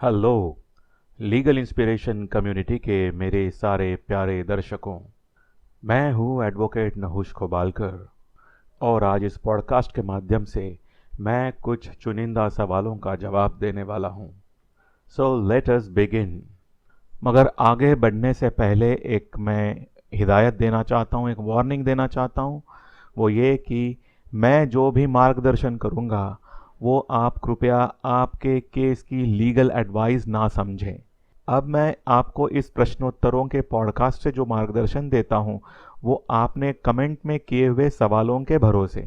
Hello legal inspiration community के मेरे सारे प्यारे दर्शकों। मैं हूं एडवोकेट नहुष खोबालकर और आज इस पॉडकास्ट के माध्यम से मैं कुछ चुनिंदा सवालों का जवाब देने वाला हूं। So let us begin. मगर आगे बढ़ने से पहले एक मैं हिदायत देना चाहता हूं, एक वार्निंग देना चाहता हूं। वो ये कि मैं जो भी मार्गदर्शन करूंगा वो आप कृपया आपके केस की लीगल एडवाइस ना समझें। अब मैं आपको इस प्रश्नोत्तरों के पॉडकास्ट से जो मार्गदर्शन देता हूं वो आपने कमेंट में किए हुए सवालों के भरोसे,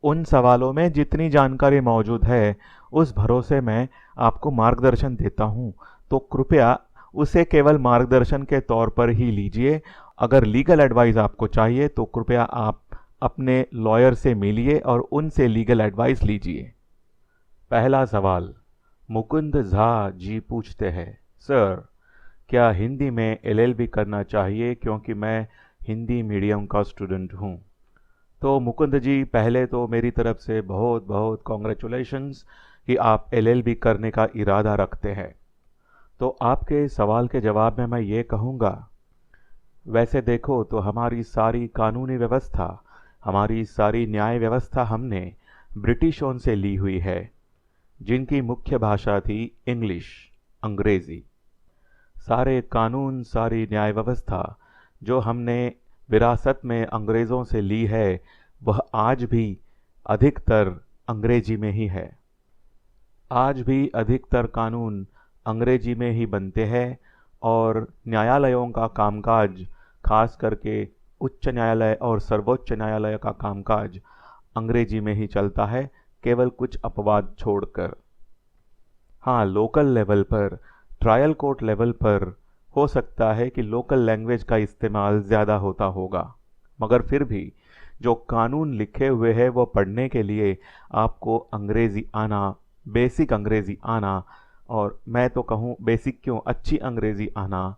उन सवालों में जितनी जानकारी मौजूद है उस भरोसे मैं आपको मार्गदर्शन देता हूं। तो कृपया उसे केवल मार्गदर्शन के तौर पर ही लीजिए। अगर लीगल एडवाइस आपको चाहिए तो कृपया आप अपने लॉयर से मिलिए और उनसे लीगल एडवाइस लीजिए। पहला सवाल मुकुंद झा जी पूछते हैं, सर क्या हिंदी में एलएलबी करना चाहिए क्योंकि मैं हिंदी मीडियम का स्टूडेंट हूँ। तो मुकुंद जी, पहले तो मेरी तरफ से बहुत बहुत कॉन्ग्रेचुलेशंस कि आप एलएलबी करने का इरादा रखते हैं। तो आपके सवाल के जवाब में मैं ये कहूँगा, वैसे देखो तो हमारी सारी कानूनी व्यवस्था, हमारी सारी न्याय व्यवस्था हमने ब्रिटिशों से ली हुई है, जिनकी मुख्य भाषा थी इंग्लिश, अंग्रेज़ी। सारे कानून, सारी न्याय व्यवस्था जो हमने विरासत में अंग्रेज़ों से ली है वह आज भी अधिकतर अंग्रेजी में ही है। आज भी अधिकतर कानून अंग्रेजी में ही बनते हैं और न्यायालयों का कामकाज, खास करके उच्च न्यायालय और सर्वोच्च न्यायालय का कामकाज अंग्रेजी में ही चलता है, केवल कुछ अपवाद छोड़कर। हाँ, लोकल लेवल पर, ट्रायल कोर्ट लेवल पर हो सकता है कि लोकल लैंग्वेज का इस्तेमाल ज़्यादा होता होगा, मगर फिर भी जो कानून लिखे हुए हैं वो पढ़ने के लिए आपको अंग्रेज़ी आना, बेसिक अंग्रेज़ी आना, और मैं तो कहूँ बेसिक क्यों, अच्छी अंग्रेज़ी आना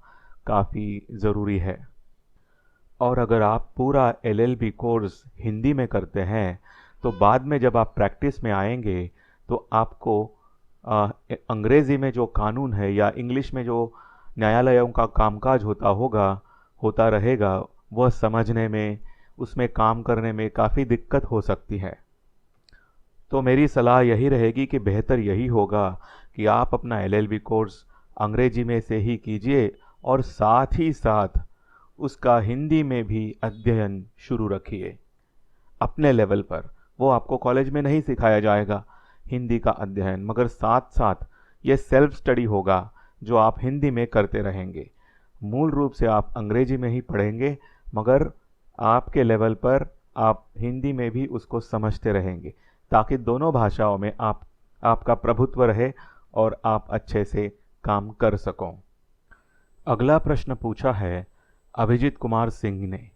काफ़ी ज़रूरी है। और अगर आप पूरा एलएलबी कोर्स हिंदी में करते हैं तो बाद में जब आप प्रैक्टिस में आएंगे तो आपको अंग्रेज़ी में जो कानून है या इंग्लिश में जो न्यायालयों का कामकाज होता रहेगा, वह समझने में, उसमें काम करने में काफ़ी दिक्कत हो सकती है। तो मेरी सलाह यही रहेगी कि बेहतर यही होगा कि आप अपना एलएलबी कोर्स अंग्रेजी में से ही कीजिए और साथ ही साथ उसका हिंदी में भी अध्ययन शुरू रखिए अपने लेवल पर। वो आपको कॉलेज में नहीं सिखाया जाएगा हिंदी का अध्ययन, मगर साथ साथ ये सेल्फ स्टडी होगा जो आप हिंदी में करते रहेंगे। मूल रूप से आप अंग्रेजी में ही पढ़ेंगे, मगर आपके लेवल पर आप हिंदी में भी उसको समझते रहेंगे, ताकि दोनों भाषाओं में आपका प्रभुत्व रहे और आप अच्छे से काम कर सकों। अगला प्रश्न पूछा है अभिजीत कुमार सिंह ने।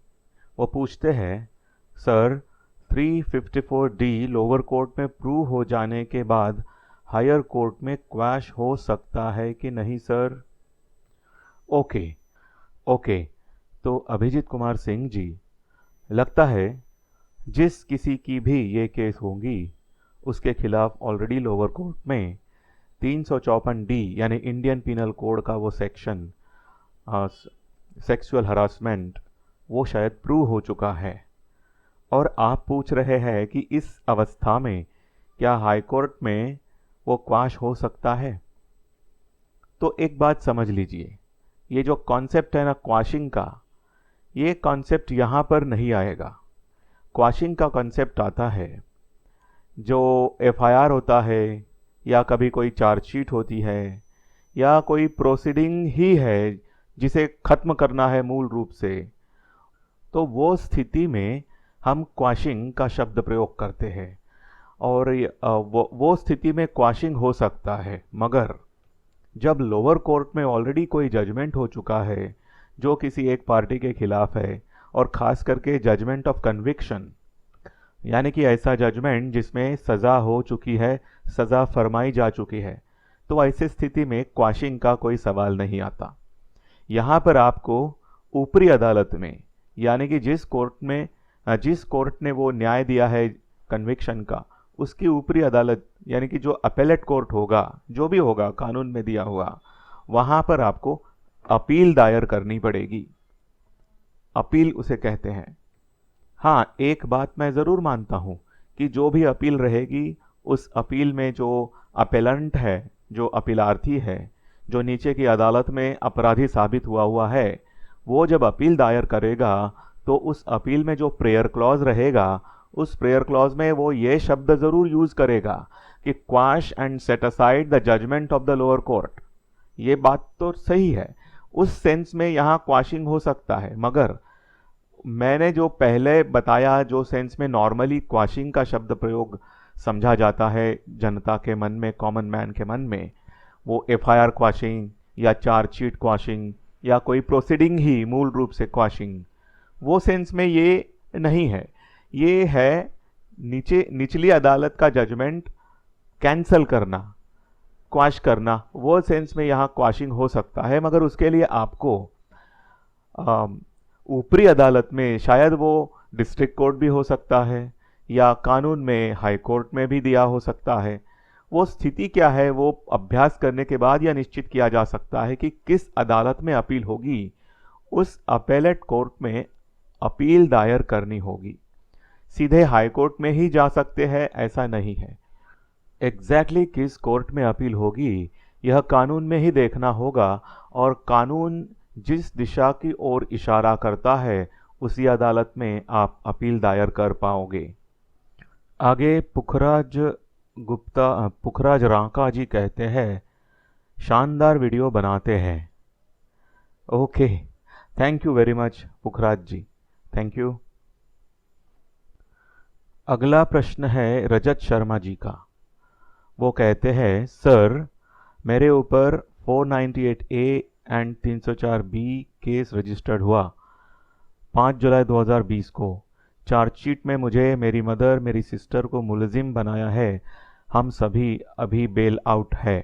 वो पूछते हैं, सर 354D लोअर कोर्ट में प्रूव हो जाने के बाद हायर कोर्ट में क्वैश हो सकता है कि नहीं सर? ओके ओके, तो अभिजीत कुमार सिंह जी, लगता है जिस किसी की भी ये केस होंगी उसके खिलाफ ऑलरेडी लोअर कोर्ट में 354D यानी इंडियन पिनल कोड का वो सेक्शन, सेक्सुअल हरासमेंट, वो शायद प्रूव हो चुका है। और आप पूछ रहे हैं कि इस अवस्था में क्या हाई कोर्ट में वो क्वाश हो सकता है। तो एक बात समझ लीजिए, ये जो कॉन्सेप्ट है ना क्वाशिंग का, ये कॉन्सेप्ट यहाँ पर नहीं आएगा। क्वाशिंग का कॉन्सेप्ट आता है जो एफआईआर होता है, या कभी कोई चार्जशीट होती है, या कोई प्रोसीडिंग ही है जिसे ख़त्म करना है मूल रूप से, तो वो स्थिति में हम क्वाशिंग का शब्द प्रयोग करते हैं। और वो स्थिति में क्वाशिंग हो सकता है, मगर जब लोअर कोर्ट में ऑलरेडी कोई जजमेंट हो चुका है जो किसी एक पार्टी के खिलाफ है, और ख़ास करके जजमेंट ऑफ कन्विक्शन, यानी कि ऐसा जजमेंट जिसमें सज़ा हो चुकी है, सज़ा फरमाई जा चुकी है, तो ऐसी स्थिति में क्वाशिंग का कोई सवाल नहीं आता। यहाँ पर आपको ऊपरी अदालत में, यानी कि जिस कोर्ट ने वो न्याय दिया है कन्विक्शन का, उसकी ऊपरी अदालत यानी कि जो अपेलेट कोर्ट होगा, जो भी होगा कानून में दिया हुआ, वहां पर आपको अपील दायर करनी पड़ेगी। अपील उसे कहते हैं। हाँ, एक बात मैं ज़रूर मानता हूँ कि जो भी अपील रहेगी, उस अपील में जो अपेलेंट है, जो अपीलार्थी है, जो नीचे की अदालत में अपराधी साबित हुआ है, वो जब अपील दायर करेगा तो उस अपील में जो प्रेयर क्लॉज रहेगा, उस प्रेयर क्लॉज में वो ये शब्द ज़रूर यूज़ करेगा कि quash and set aside the judgement of the lower court. ये बात तो सही है, उस सेंस में यहाँ क्वाशिंग हो सकता है, मगर मैंने जो पहले बताया, जो सेंस में नॉर्मली क्वाशिंग का शब्द प्रयोग समझा जाता है जनता के मन में, कॉमन मैन के मन में, वो एफआईआर क्वाशिंग या चार्जशीट क्वाशिंग या कोई प्रोसीडिंग ही मूल रूप से क्वाशिंग, वो सेंस में ये नहीं है। ये है निचली अदालत का जजमेंट कैंसल करना, क्वाश करना, वो सेंस में यहाँ क्वाशिंग हो सकता है, मगर उसके लिए आपको ऊपरी अदालत में, शायद वो डिस्ट्रिक्ट कोर्ट भी हो सकता है या कानून में हाई कोर्ट में भी दिया हो सकता है, वो स्थिति क्या है वो अभ्यास करने के बाद यह निश्चित किया जा सकता है कि किस अदालत में अपील होगी, उस अपेलेट कोर्ट में अपील दायर करनी होगी। सीधे हाई कोर्ट में ही जा सकते हैं ऐसा नहीं है। एग्जैक्टली किस कोर्ट में अपील होगी यह कानून में ही देखना होगा, और कानून जिस दिशा की ओर इशारा करता है उसी अदालत में आप अपील दायर कर पाओगे। आगे पुखराज रांका जी कहते हैं, शानदार वीडियो बनाते हैं। Okay, thank you very much Pukhraj ji, thank you. अगला प्रश्न है रजत शर्मा जी का। वो कहते हैं, सर मेरे ऊपर 498A and 304B case registered हुआ 5 जुलाई 2020 को। चार्जशीट में मुझे, मेरी मदर, मेरी सिस्टर को मुलजिम बनाया है। हम सभी अभी बेल आउट है।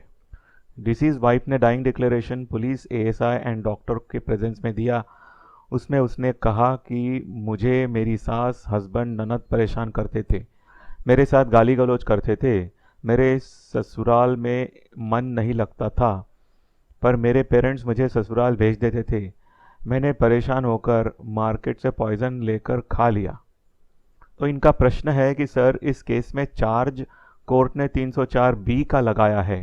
डिसीज वाइफ ने dying declaration police, ASI and doctor के प्रेजेंस में दिया। उसमें उसने कहा कि मुझे मेरी सास, हस्बैंड, ननद परेशान करते थे, मेरे साथ गाली गलौज करते थे। मेरे ससुराल में मन नहीं लगता था, पर मेरे पेरेंट्स मुझे ससुराल भेज देते थे। मैंने परेशान होकर मार्केट से पॉइजन लेकर खा लिया। तो इनका प्रश्न है कि सर इस केस में चार्ज कोर्ट ने 304B का लगाया है।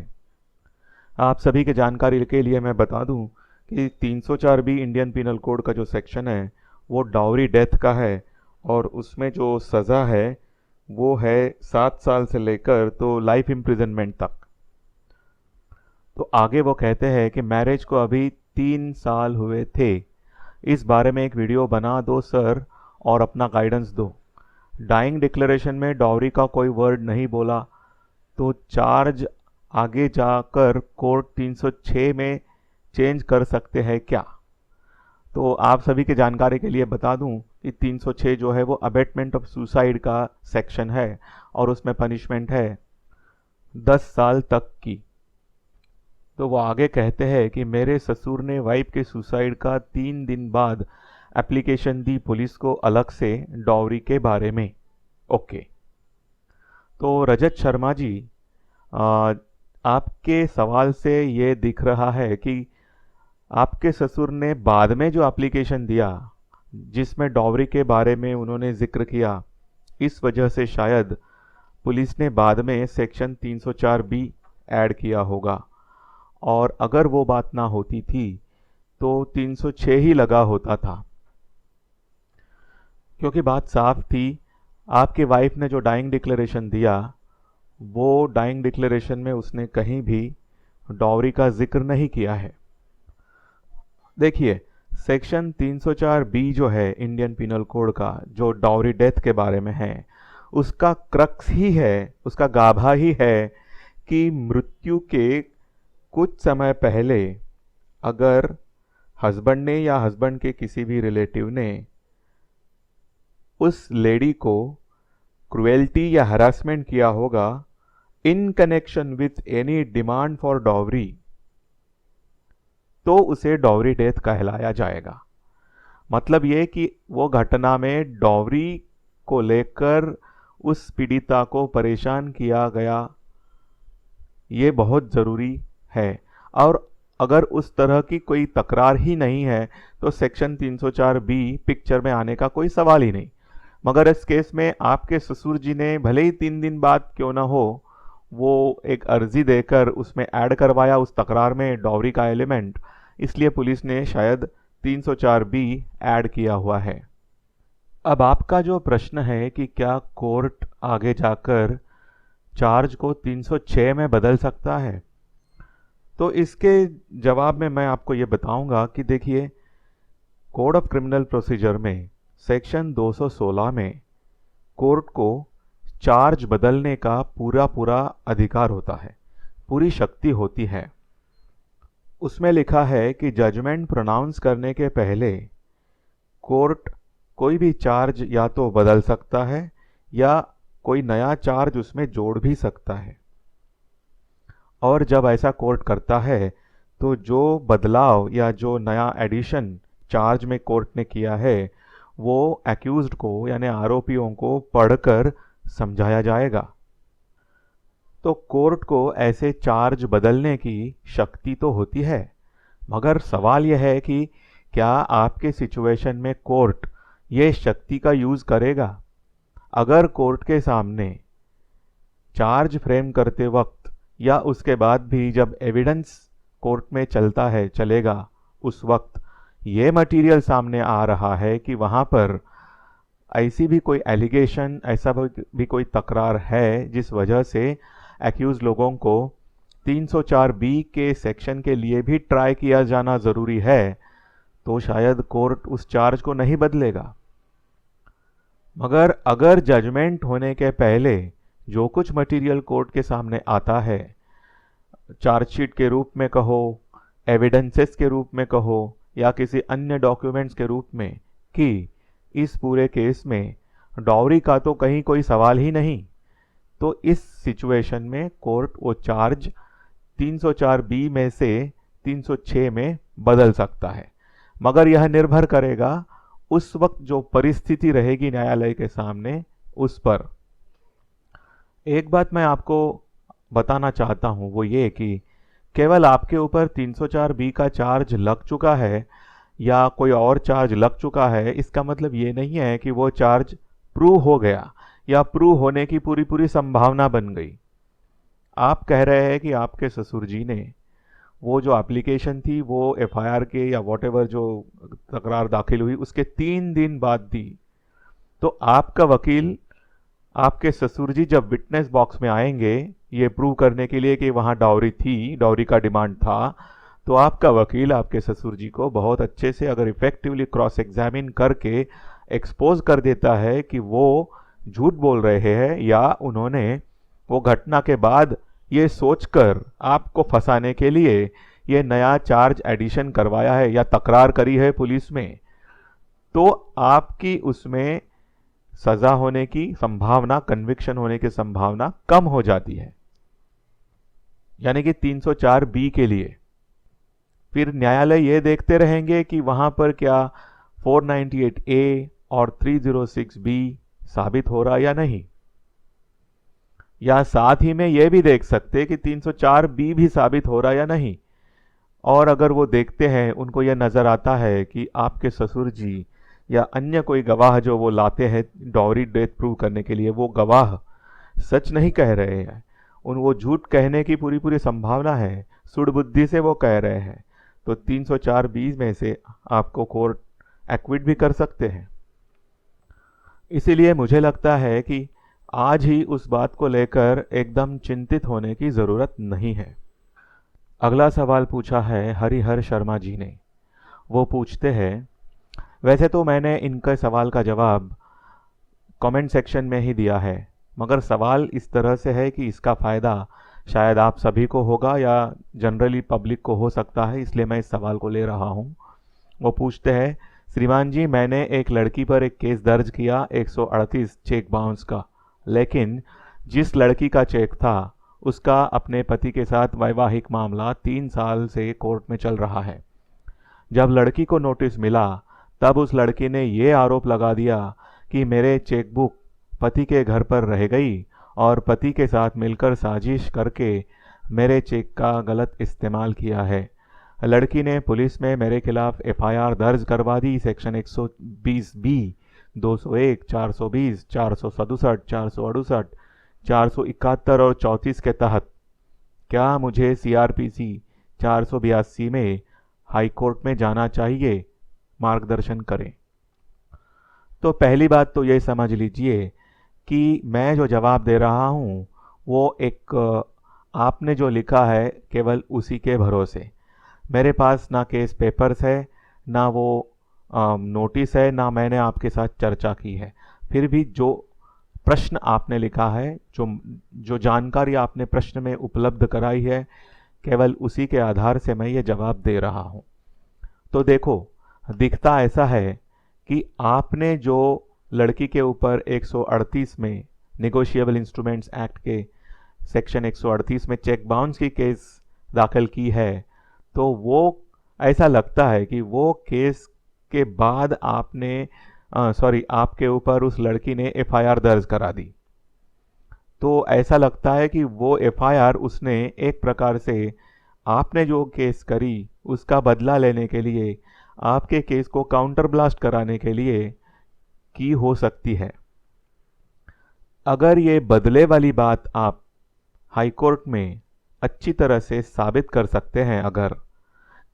आप सभी के जानकारी के लिए मैं बता दूं कि 304B इंडियन पिनल कोड का जो सेक्शन है वो डाउरी डेथ का है, और उसमें जो सज़ा है वो है 7 साल से लेकर तो लाइफ इम्प्रिजनमेंट तक। तो आगे वो कहते हैं कि मैरिज को अभी 3 साल हुए थे, इस बारे में एक वीडियो बना दो सर और अपना गाइडेंस दो। डाइंग डिक्लेरेशन में डाउरी का कोई वर्ड नहीं बोला, तो चार्ज आगे जाकर कोर्ट 306 में चेंज कर सकते हैं क्या? तो आप सभी के जानकारी के लिए बता दूं कि 306 जो है वो अबेटमेंट ऑफ सुसाइड का सेक्शन है, और उसमें पनिशमेंट है 10 साल तक की। तो वो आगे कहते हैं कि मेरे ससुर ने वाइफ के सुसाइड का 3 दिन बाद एप्लीकेशन दी पुलिस को अलग से डाउरी के बारे में। ओके, तो रजत शर्मा जी, आपके सवाल से ये दिख रहा है कि आपके ससुर ने बाद में जो एप्लीकेशन दिया जिसमें डाउरी के बारे में उन्होंने जिक्र किया, इस वजह से शायद पुलिस ने बाद में सेक्शन 304B ऐड किया होगा, और अगर वो बात ना होती थी तो 306 ही लगा होता था। क्योंकि बात साफ थी, आपके वाइफ ने जो डाइंग डिक्लेरेशन दिया वो डाइंग डिक्लेरेशन में उसने कहीं भी डाउरी का जिक्र नहीं किया है। देखिए, सेक्शन 304B जो है इंडियन पिनल कोड का, जो डाउरी डेथ के बारे में है, उसका क्रक्स ही है, उसका गाभा ही है कि मृत्यु के कुछ समय पहले अगर हस्बैंड ने या हस्बैंड के किसी भी रिलेटिव ने उस लेडी को क्रुएल्टी या हरासमेंट किया होगा in connection with any demand for dowry, तो उसे डाउरी डेथ कहलाया जाएगा। मतलब ये कि वो घटना में डाउरी को लेकर उस पीड़िता को परेशान किया गया, ये बहुत ज़रूरी है। और अगर उस तरह की कोई तकरार ही नहीं है तो सेक्शन 304 बी पिक्चर में आने का कोई सवाल ही नहीं। मगर इस केस में आपके ससुर जी ने भले ही 3 दिन बाद क्यों ना हो, वो एक अर्जी देकर उसमें ऐड करवाया उस तकरार में डॉवरी का एलिमेंट, इसलिए पुलिस ने शायद 304 बी ऐड किया हुआ है। अब आपका जो प्रश्न है कि क्या कोर्ट आगे जाकर चार्ज को 306 में बदल सकता है, तो इसके जवाब में मैं आपको ये बताऊंगा कि देखिए, कोड ऑफ क्रिमिनल प्रोसीजर में सेक्शन 216 में कोर्ट को चार्ज बदलने का पूरा अधिकार होता है, पूरी शक्ति होती है। उसमें लिखा है कि जजमेंट प्रोनाउंस करने के पहले कोर्ट कोई भी चार्ज या तो बदल सकता है या कोई नया चार्ज उसमें जोड़ भी सकता है। और जब ऐसा कोर्ट करता है तो जो बदलाव या जो नया एडिशन चार्ज में कोर्ट ने किया है वो एक्यूज्ड को यानी आरोपियों को पढ़कर समझाया जाएगा। तो कोर्ट को ऐसे चार्ज बदलने की शक्ति तो होती है, मगर सवाल यह है कि क्या आपके सिचुएशन में कोर्ट ये शक्ति का यूज़ करेगा। अगर कोर्ट के सामने चार्ज फ्रेम करते वक्त या उसके बाद भी जब एविडेंस कोर्ट में चलेगा, उस वक्त ये मटेरियल सामने आ रहा है कि वहाँ पर ऐसी भी कोई एलिगेशन, ऐसा भी कोई तकरार है जिस वजह से एक्यूज लोगों को 304 बी के सेक्शन के लिए भी ट्राई किया जाना ज़रूरी है, तो शायद कोर्ट उस चार्ज को नहीं बदलेगा। मगर अगर जजमेंट होने के पहले जो कुछ मटेरियल कोर्ट के सामने आता है, चार्जशीट के रूप में कहो, एविडेंसेस के रूप में कहो, या किसी अन्य डॉक्यूमेंट्स के रूप में, कि इस पूरे केस में डॉवरी का तो कहीं कोई सवाल ही नहीं, तो इस सिचुएशन में कोर्ट वो चार्ज 304 बी में से 306 में बदल सकता है। मगर यह निर्भर करेगा उस वक्त जो परिस्थिति रहेगी न्यायालय के सामने उस पर। एक बात मैं आपको बताना चाहता हूं, वो ये कि केवल आपके ऊपर 304 बी का चार्ज लग चुका है या कोई और चार्ज लग चुका है, इसका मतलब ये नहीं है कि वो चार्ज प्रूव हो गया या प्रूव होने की पूरी संभावना बन गई। आप कह रहे हैं कि आपके ससुर जी ने वो जो एप्लीकेशन थी वो एफआईआर के या वॉटेवर जो तकरार दाखिल हुई उसके 3 दिन बाद दी, तो आपका वकील, आपके ससुर जी जब विटनेस बॉक्स में आएंगे ये प्रूव करने के लिए कि वहाँ डाउरी थी, डाउरी का डिमांड था, तो आपका वकील आपके ससुर जी को बहुत अच्छे से अगर इफेक्टिवली क्रॉस एग्जामिन करके एक्सपोज कर देता है कि वो झूठ बोल रहे हैं या उन्होंने वो घटना के बाद ये सोचकर आपको फंसाने के लिए ये नया चार्ज एडिशन करवाया है या तकरार करी है पुलिस में, तो आपकी उसमें सजा होने की संभावना, कन्विक्शन होने की संभावना कम हो जाती है। यानी कि 304 बी के लिए फिर न्यायालय ये देखते रहेंगे कि वहां पर क्या 498 ए और 306 बी साबित हो रहा या नहीं, या साथ ही में ये भी देख सकते कि 304 बी भी साबित हो रहा या नहीं। और अगर वो देखते हैं, उनको यह नज़र आता है कि आपके ससुर जी या अन्य कोई गवाह जो वो लाते हैं डॉवरी डेथ प्रूव करने के लिए, वो गवाह सच नहीं कह रहे हैं, वो झूठ कहने की पूरी संभावना है, सुड़बुद्धि से वो कह रहे हैं, तो 304 बी में से आपको कोर्ट एक्विट भी कर सकते हैं। इसीलिए मुझे लगता है कि आज ही उस बात को लेकर एकदम चिंतित होने की ज़रूरत नहीं है। अगला सवाल पूछा है हरिहर शर्मा जी ने। वो पूछते हैं, वैसे तो मैंने इनके सवाल का जवाब कमेंट सेक्शन में ही दिया है, मगर सवाल इस तरह से है कि इसका फ़ायदा शायद आप सभी को होगा या जनरली पब्लिक को हो सकता है, इसलिए मैं इस सवाल को ले रहा हूँ। वो पूछते हैं, श्रीमान जी, मैंने एक लड़की पर एक केस दर्ज किया 138 चेक बाउंस का, लेकिन जिस लड़की का चेक था उसका अपने पति के साथ वैवाहिक मामला 3 साल से कोर्ट में चल रहा है। जब लड़की को नोटिस मिला तब उस लड़की ने ये आरोप लगा दिया कि मेरे चेकबुक पति के घर पर रह गई और पति के साथ मिलकर साजिश करके मेरे चेक का गलत इस्तेमाल किया है। लड़की ने पुलिस में मेरे खिलाफ एफआईआर दर्ज करवा दी सेक्शन 120 बी, 201, 420, 467, 468, 471 और 34 के तहत। क्या मुझे सीआरपीसी 482 में हाई कोर्ट में जाना चाहिए? मार्गदर्शन करें। तो पहली बात तो ये समझ लीजिए कि मैं जो जवाब दे रहा हूँ वो एक आपने जो लिखा है केवल उसी के भरोसे। मेरे पास ना केस पेपर्स है, ना वो नोटिस है, ना मैंने आपके साथ चर्चा की है। फिर भी जो प्रश्न आपने लिखा है, जो जानकारी आपने प्रश्न में उपलब्ध कराई है, केवल उसी के आधार से मैं ये जवाब दे रहा हूँ। तो देखो, दिखता ऐसा है कि आपने जो लड़की के ऊपर 138 में नेगोशिएबल इंस्ट्रूमेंट्स एक्ट के सेक्शन 138 में चेक बाउंस की केस दाखिल की है, तो वो ऐसा लगता है कि वो केस के बाद आपके ऊपर उस लड़की ने एफआईआर दर्ज करा दी। तो ऐसा लगता है कि वो एफआईआर उसने एक प्रकार से आपने जो केस करी उसका बदला लेने के लिए, आपके केस को काउंटर ब्लास्ट कराने के लिए की हो सकती है। अगर ये बदले वाली बात आप हाई कोर्ट में अच्छी तरह से साबित कर सकते हैं, अगर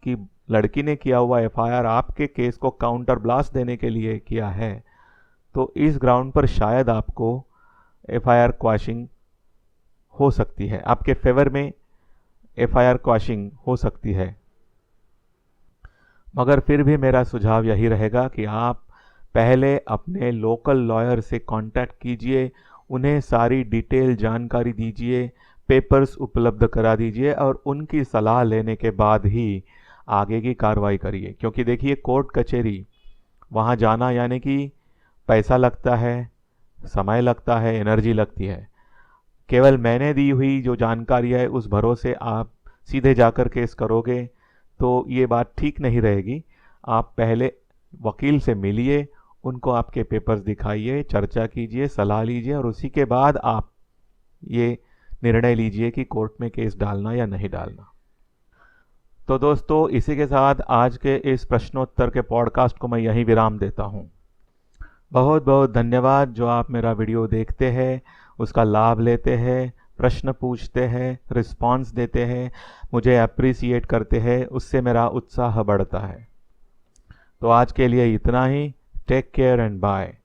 कि लड़की ने किया हुआ एफआईआर आपके केस को काउंटर ब्लास्ट देने के लिए किया है, तो इस ग्राउंड पर शायद आपको एफआईआर क्वाशिंग हो सकती है, आपके फेवर में एफआईआर क्वाशिंग हो सकती है। मगर फिर भी मेरा सुझाव यही रहेगा कि आप पहले अपने लोकल लॉयर से कांटेक्ट कीजिए, उन्हें सारी डिटेल जानकारी दीजिए, पेपर्स उपलब्ध करा दीजिए और उनकी सलाह लेने के बाद ही आगे की कार्रवाई करिए। क्योंकि देखिए, कोर्ट कचहरी वहाँ जाना यानी कि पैसा लगता है, समय लगता है, एनर्जी लगती है। केवल मैंने दी हुई जो जानकारी है उस भरोसे आप सीधे जाकर केस करोगे तो ये बात ठीक नहीं रहेगी। आप पहले वकील से मिलिए, उनको आपके पेपर्स दिखाइए, चर्चा कीजिए, सलाह लीजिए और उसी के बाद आप ये निर्णय लीजिए कि कोर्ट में केस डालना या नहीं डालना। तो दोस्तों, इसी के साथ आज के इस प्रश्नोत्तर के पॉडकास्ट को मैं यहीं विराम देता हूँ। बहुत बहुत धन्यवाद जो आप मेरा वीडियो देखते हैं, उसका लाभ लेते हैं, प्रश्न पूछते हैं, रिस्पांस देते हैं, मुझे अप्रिसिएट करते हैं, उससे मेरा उत्साह बढ़ता है। तो आज के लिए इतना ही। Take care and bye.